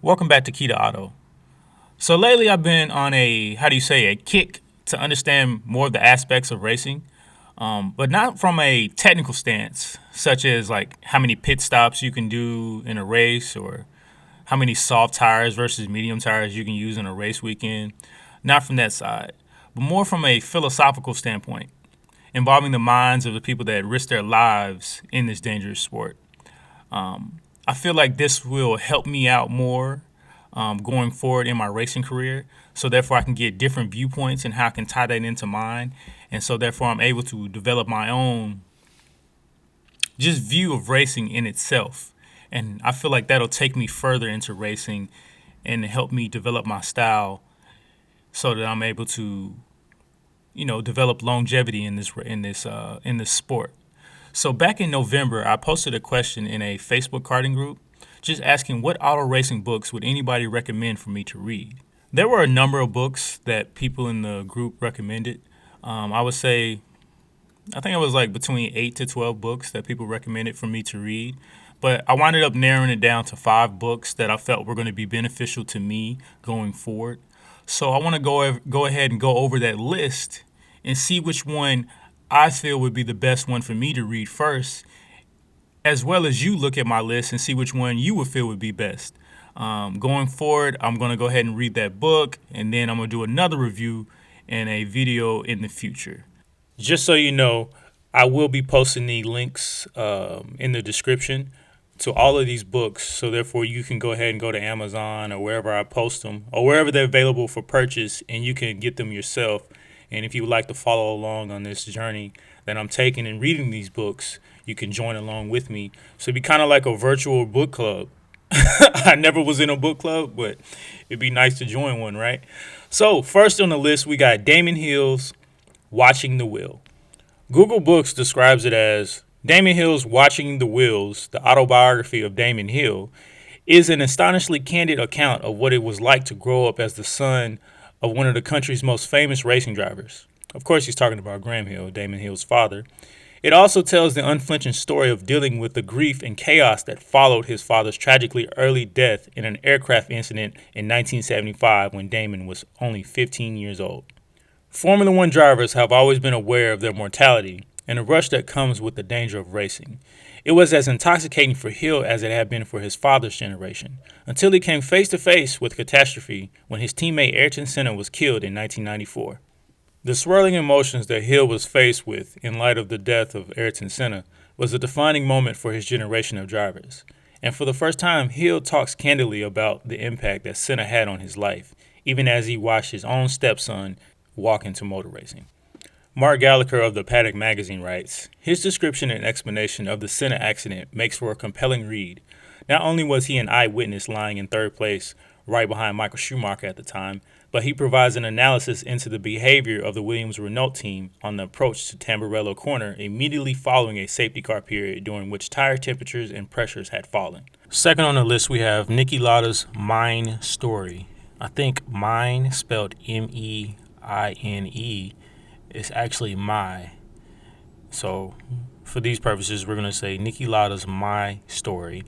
Welcome back to Keita Auto. So lately I've been on a kick to understand more of the aspects of racing, but not from a technical stance, such as like how many pit stops you can do in a race or how many soft tires versus medium tires you can use in a race weekend. Not from that side, but more from a philosophical standpoint, involving the minds of the people that risk their lives in this dangerous sport. I feel like this will help me out more going forward in my racing career. So therefore, I can get different viewpoints and how I can tie that into mine. And so therefore, I'm able to develop my own just view of racing in itself. And I feel like that'll take me further into racing and help me develop my style so that I'm able to, develop longevity in this sport. So back in November, I posted a question in a Facebook karting group, just asking what auto racing books would anybody recommend for me to read. There were a number of books that people in the group recommended. I would say, I think it was like between 8 to 12 books that people recommended for me to read. But I wound up narrowing it down to 5 books that I felt were going to be beneficial to me going forward. So I want to go ahead and go over that list and see which one I feel would be the best one for me to read first, as well as you look at my list and see which one you would feel would be best. Going forward, I'm going to go ahead and read that book, and then I'm going to do another review and a video in the future. Just so you know, I will be posting the links in the description to all of these books. So therefore, you can go ahead and go to Amazon or wherever I post them or wherever they're available for purchase, and you can get them yourself. And if you would like to follow along on this journey that I'm taking in reading these books, you can join along with me. So it'd be kind of like a virtual book club. I never was in a book club, but it'd be nice to join one, right? So first on the list, we got Damon Hill's Watching the Wheel. Google Books describes it as Damon Hill's Watching the Wheels, the autobiography of Damon Hill, is an astonishingly candid account of what it was like to grow up as the son of one of the country's most famous racing drivers. Of course, he's talking about Graham Hill, Damon Hill's father. It also tells the unflinching story of dealing with the grief and chaos that followed his father's tragically early death in an aircraft incident in 1975 when Damon was only 15 years old. Formula One drivers have always been aware of their mortality and the rush that comes with the danger of racing. It was as intoxicating for Hill as it had been for his father's generation, until he came face to face with catastrophe when his teammate Ayrton Senna was killed in 1994. The swirling emotions that Hill was faced with in light of the death of Ayrton Senna was a defining moment for his generation of drivers. And for the first time, Hill talks candidly about the impact that Senna had on his life, even as he watched his own stepson walk into motor racing. Mark Gallagher of the Paddock magazine writes, his description and explanation of the Senna accident makes for a compelling read. Not only was he an eyewitness lying in third place, right behind Michael Schumacher at the time, but he provides an analysis into the behavior of the Williams Renault team on the approach to Tamburello Corner immediately following a safety car period during which tire temperatures and pressures had fallen. Second on the list, we have Niki Lauda's Meine story. I think Meine, spelled Meine, is actually my. So for these purposes, we're going to say Niki Lauda's My Story.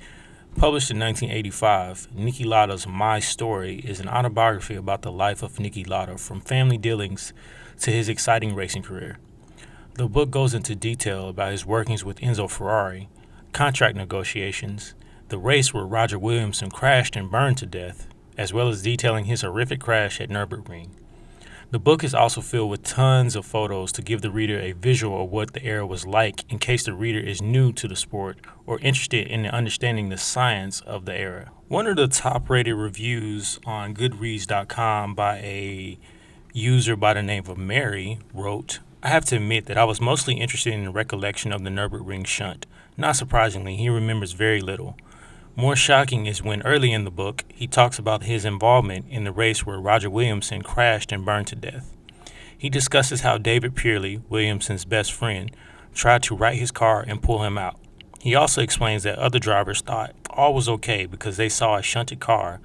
Published in 1985, Niki Lauda's My Story is an autobiography about the life of Niki Lauda, from family dealings to his exciting racing career. The book goes into detail about his workings with Enzo Ferrari, contract negotiations, the race where Roger Williamson crashed and burned to death, as well as detailing his horrific crash at Nürburgring. The book is also filled with tons of photos to give the reader a visual of what the era was like in case the reader is new to the sport or interested in understanding the science of the era. One of the top-rated reviews on Goodreads.com by a user by the name of Mary wrote, I have to admit that I was mostly interested in the recollection of the Nürburgring shunt. Not surprisingly, he remembers very little. More shocking is when early in the book, he talks about his involvement in the race where Roger Williamson crashed and burned to death. He discusses how David Pearley, Williamson's best friend, tried to right his car and pull him out. He also explains that other drivers thought all was okay because they saw a shunted car,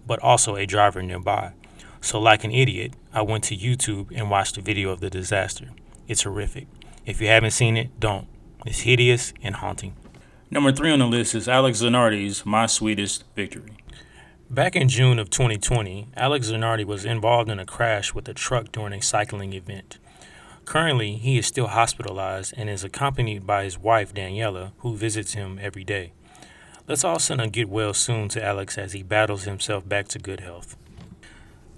but also a driver nearby. So like an idiot, I went to YouTube and watched a video of the disaster. It's horrific. If you haven't seen it, don't. It's hideous and haunting. Number 3 on the list is Alex Zanardi's My Sweetest Victory. Back in June of 2020, Alex Zanardi was involved in a crash with a truck during a cycling event. Currently, he is still hospitalized and is accompanied by his wife Daniela, who visits him every day. Let's all send a get well soon to Alex as he battles himself back to good health.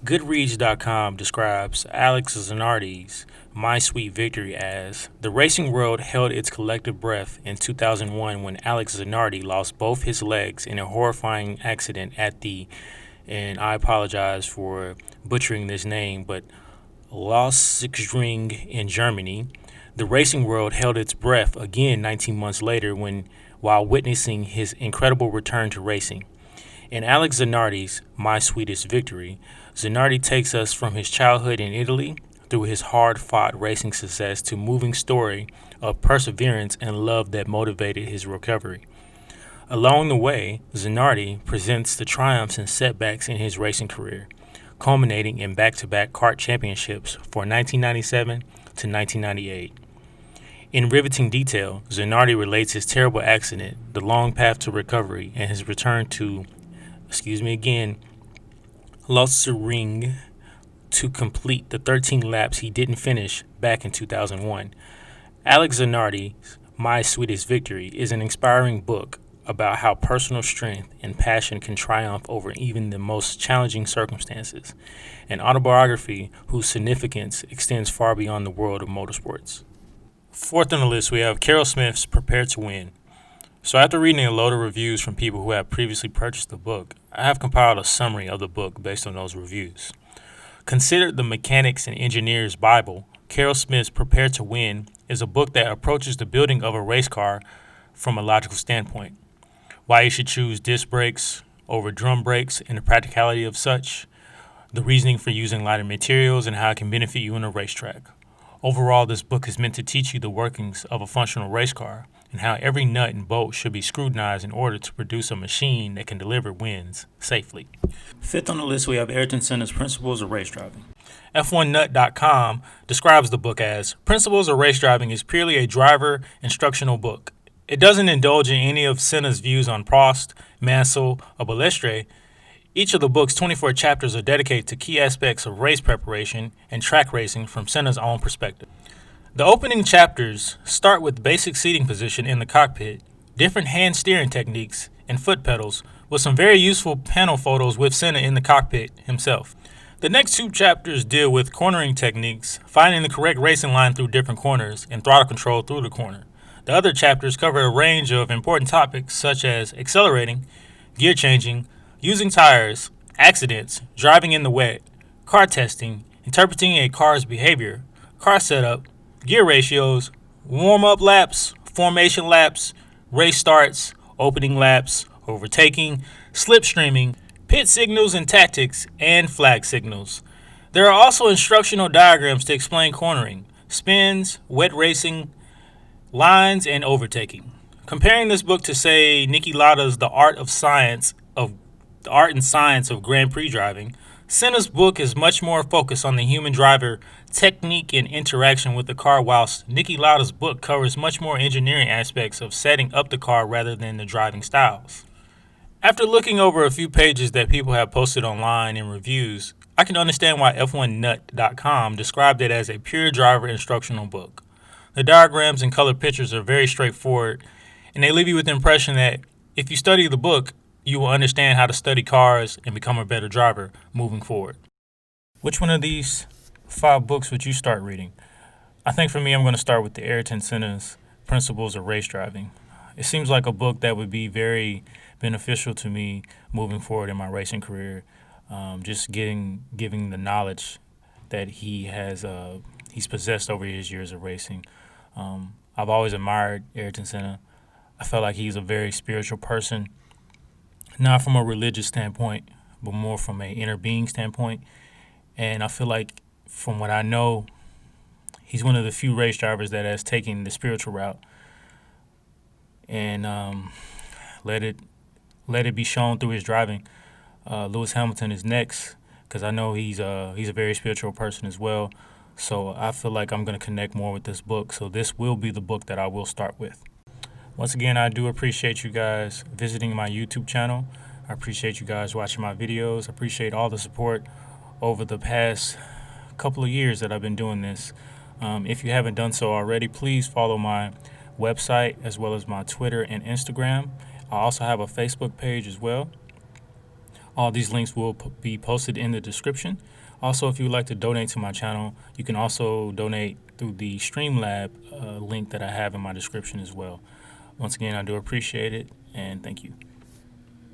Goodreads.com describes Alex Zanardi's My Sweet Victory as the racing world held its collective breath in 2001 when Alex Zanardi lost both his legs in a horrifying accident at the, and I apologize for butchering this name, but Lausitzring in Germany. The racing world held its breath again 19 months later while witnessing his incredible return to racing. In Alex Zanardi's My Sweetest Victory, Zanardi takes us from his childhood in Italy through his hard-fought racing success to a moving story of perseverance and love that motivated his recovery. Along the way, Zanardi presents the triumphs and setbacks in his racing career, culminating in back-to-back kart championships for 1997 to 1998. In riveting detail, Zanardi relates his terrible accident, the long path to recovery, and his return to, Lausitzring to complete the 13 laps he didn't finish back in 2001. Alex Zanardi's My Sweetest Victory is an inspiring book about how personal strength and passion can triumph over even the most challenging circumstances, an autobiography whose significance extends far beyond the world of motorsports. Fourth on the list, we have Carroll Smith's Prepare to Win. So after reading a load of reviews from people who have previously purchased the book, I have compiled a summary of the book based on those reviews. Considered the mechanics and engineer's Bible, Carroll Smith's Prepare to Win is a book that approaches the building of a race car from a logical standpoint. Why you should choose disc brakes over drum brakes and the practicality of such, the reasoning for using lighter materials and how it can benefit you in a racetrack. Overall, this book is meant to teach you the workings of a functional race car and how every nut and bolt should be scrutinized in order to produce a machine that can deliver wins safely. Fifth on the list, we have Ayrton Senna's Principles of Race Driving. F1Nut.com describes the book as Principles of Race Driving is purely a driver instructional book. It doesn't indulge in any of Senna's views on Prost, Mansell, or Balestre. Each of the book's 24 chapters are dedicated to key aspects of race preparation and track racing from Senna's own perspective. The opening chapters start with basic seating position in the cockpit, different hand steering techniques, and foot pedals, with some very useful panel photos with Senna in the cockpit himself. The next two chapters deal with cornering techniques, finding the correct racing line through different corners, and throttle control through the corner. The other chapters cover a range of important topics such as accelerating, gear changing, using tires, accidents, driving in the wet, car testing, interpreting a car's behavior, car setup, gear ratios, warm-up laps, formation laps, race starts, opening laps, overtaking, slipstreaming, pit signals and tactics, and flag signals. There are also instructional diagrams to explain cornering, spins, wet racing, lines, and overtaking. Comparing this book to, say, Niki Lauda's The Art and Science of Grand Prix Driving, Senna's book is much more focused on the human driver, technique, and interaction with the car, whilst Niki Lauda's book covers much more engineering aspects of setting up the car rather than the driving styles. After looking over a few pages that people have posted online in reviews, I can understand why F1Nut.com described it as a pure driver instructional book. The diagrams and colored pictures are very straightforward, and they leave you with the impression that if you study the book, you will understand how to study cars and become a better driver moving forward. Which one of these 5 books would you start reading? I think for me, I'm going to start with the Ayrton Senna's Principles of Race Driving. It seems like a book that would be very beneficial to me moving forward in my racing career. Just giving the knowledge that he's possessed over his years of racing. I've always admired Ayrton Senna. I felt like he's a very spiritual person, not from a religious standpoint, but more from an inner being standpoint. And I feel like, from what I know, he's one of the few race drivers that has taken the spiritual route and let it be shown through his driving. Lewis Hamilton is next because I know he's a very spiritual person as well. So I feel like I'm going to connect more with this book. So this will be the book that I will start with. Once again, I do appreciate you guys visiting my YouTube channel. I appreciate you guys watching my videos. I appreciate all the support over the past couple of years that I've been doing this. If you haven't done so already, please follow my website as well as my Twitter and Instagram. I also have a Facebook page as well. All these links will be posted in the description. Also, if you would like to donate to my channel, you can also donate through the Streamlab link that I have in my description as well. Once again, I do appreciate it, and thank you.